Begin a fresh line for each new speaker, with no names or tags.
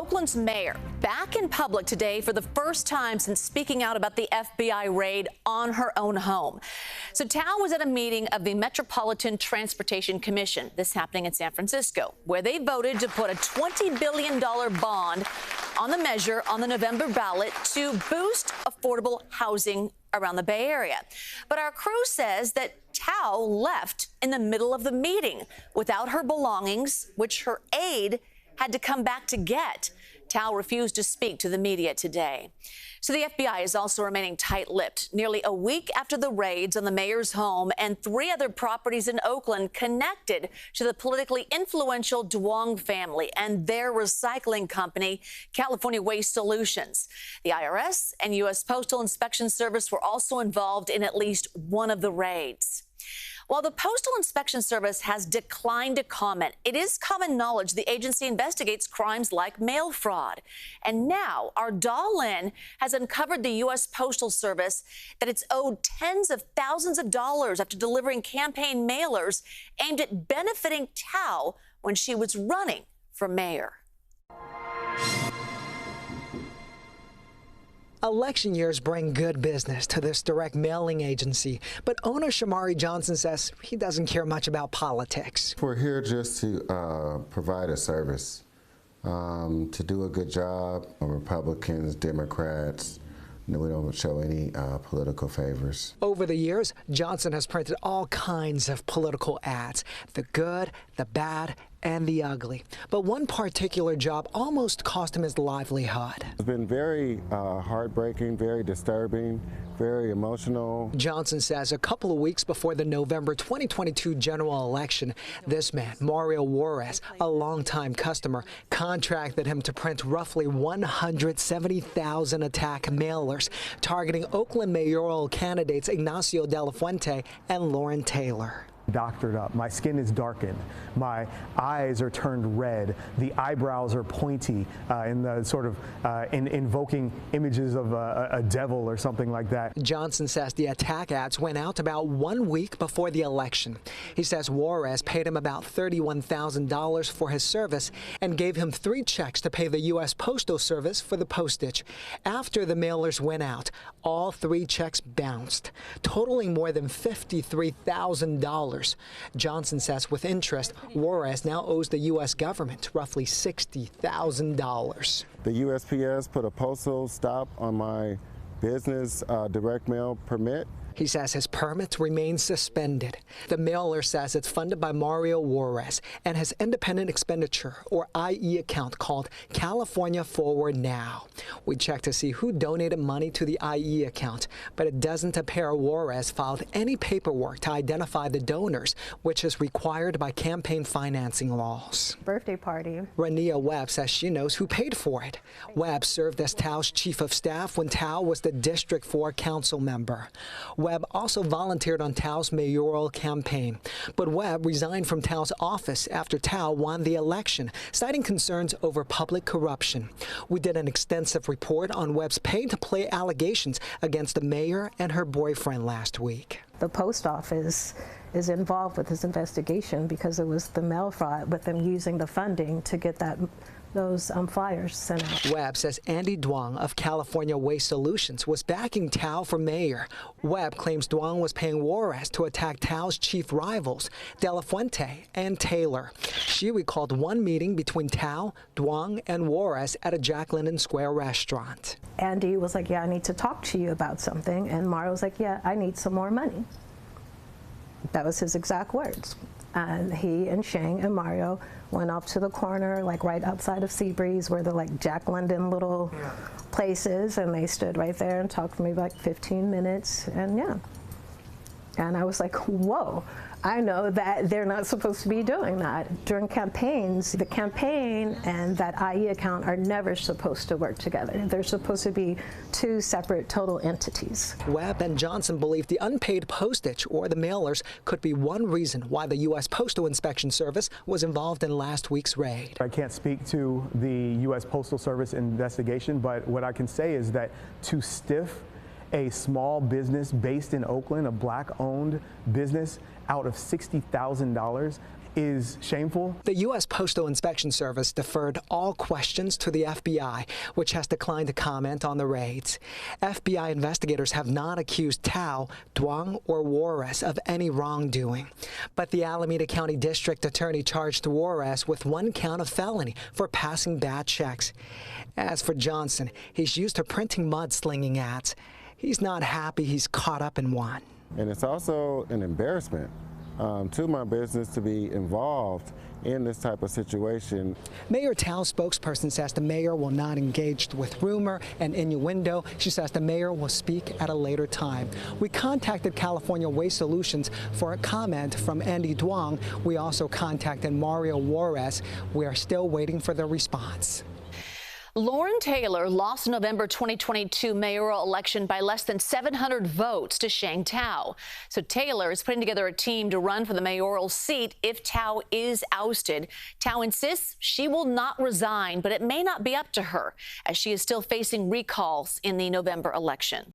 Oakland's mayor back in public today for the first time since speaking out about the FBI raid on her own home. So Thao was at a meeting of the Metropolitan Transportation Commission, this happening in San Francisco, where they voted to put a $20 billion bond on the measure on the November ballot to boost affordable housing around the Bay Area. But our crew says that Thao left in the middle of the meeting without her belongings, which her aide had to come back to get. Thao refused to speak to the media today. So the FBI is also remaining tight-lipped nearly a week after the raids on the mayor's home and 3 other properties in Oakland connected to the politically influential Duong family and their recycling company, California Waste Solutions. The IRS and U.S. Postal Inspection Service were also involved in at least one of the raids. While the Postal Inspection Service has declined to comment, it is common knowledge the agency investigates crimes like mail fraud. And now our Lynn has uncovered the U.S. Postal Service that it's owed tens of thousands of dollars after delivering campaign mailers aimed at benefiting Thao when she was running for mayor.
Election years bring good business to this direct mailing agency, but owner Shamari Johnson says he doesn't care much about politics.
We're here just to provide a service, to do a good job. Republicans, Democrats, we don't show any political favors.
Over the years, Johnson has printed all kinds of political ads, the good, the bad, and the ugly. But one particular job almost cost him his livelihood.
It's been very heartbreaking, very disturbing, very emotional.
Johnson says a couple of weeks before the November 2022 general election, this man, Mario Juarez, a longtime customer, contracted him to print roughly 170,000 attack mailers targeting Oakland mayoral candidates Ignacio De La Fuente and Lauren Taylor.
Doctored up. My skin is darkened. My eyes are turned red. The eyebrows are pointy in the sort of invoking images of a devil or something like that.
Johnson says the attack ads went out about 1 week before the election. He says Juarez paid him about $31,000 for his service and gave him 3 checks to pay the U.S. Postal Service for the postage. After the mailers went out, all 3 checks bounced, totaling more than $53,000. Johnson says with interest, Juarez now owes the U.S. government roughly $60,000.
The USPS put a postal stop on my business direct mail permit.
He says his permits remain suspended. The mailer says it's funded by Mario Juarez and his independent expenditure, or IE account called California Forward Now. We checked to see who donated money to the IE account, but it doesn't appear Juarez filed any paperwork to identify the donors, which is required by campaign financing laws.
Birthday party.
Rania Webb says she knows who paid for it. Webb served as Thao's chief of staff when Thao was the District 4 council member. Webb also volunteered on Thao's mayoral campaign, but Webb resigned from Thao's office after Thao won the election, citing concerns over public corruption. We did an extensive report on Webb's pay-to-play allegations against the mayor and her boyfriend last week.
The post office is involved with this investigation because it was the mail fraud with them using the funding to get those flyers sent out.
Webb says Andy Duong of California Waste Solutions was backing Thao for mayor. Webb claims Duong was paying Juarez to attack Thao's chief rivals, De La Fuente and Taylor. She recalled one meeting between Thao, Duong, and Juarez at a Jack London Square restaurant.
Andy was like, yeah, I need to talk to you about something. And Mario was like, yeah, I need some more money. That was his exact words. And he and Shang and Mario went off to the corner, like right outside of Seabreeze, where the like Jack London little places, and they stood right there and talked for maybe like 15 minutes, and yeah. And I was like, whoa, I know that they're not supposed to be doing that. During campaigns, the campaign and that IE account are never supposed to work together. They're supposed to be 2 separate total entities.
Webb and Johnson believe the unpaid postage or the mailers could be one reason why the U.S. Postal Inspection Service was involved in last week's raid.
I can't speak to the U.S. Postal Service investigation, but what I can say is that to stiff a small business based in Oakland, a black-owned business, out of $60,000 is shameful.
The U.S. Postal Inspection Service deferred all questions to the FBI, which has declined to comment on the raids. FBI investigators have not accused Thao, Duong, or Juarez of any wrongdoing. But the Alameda County District Attorney charged Juarez with 1 count of felony for passing bad checks. As for Johnson, he's used to printing mudslinging ads. He's not happy he's caught up in one.
And it's also an embarrassment to my business to be involved in this type of situation.
Mayor Thao's spokesperson says the mayor will not engage with rumor and innuendo. She says the mayor will speak at a later time. We contacted California Waste Solutions for a comment from Andy Duong. We also contacted Mario Juarez. We are still waiting for their response.
Lauren Taylor lost the November 2022 mayoral election by less than 700 votes to Sheng Thao. So Taylor is putting together a team to run for the mayoral seat if Thao is ousted. Thao insists she will not resign, but it may not be up to her, as she is still facing recalls in the November election.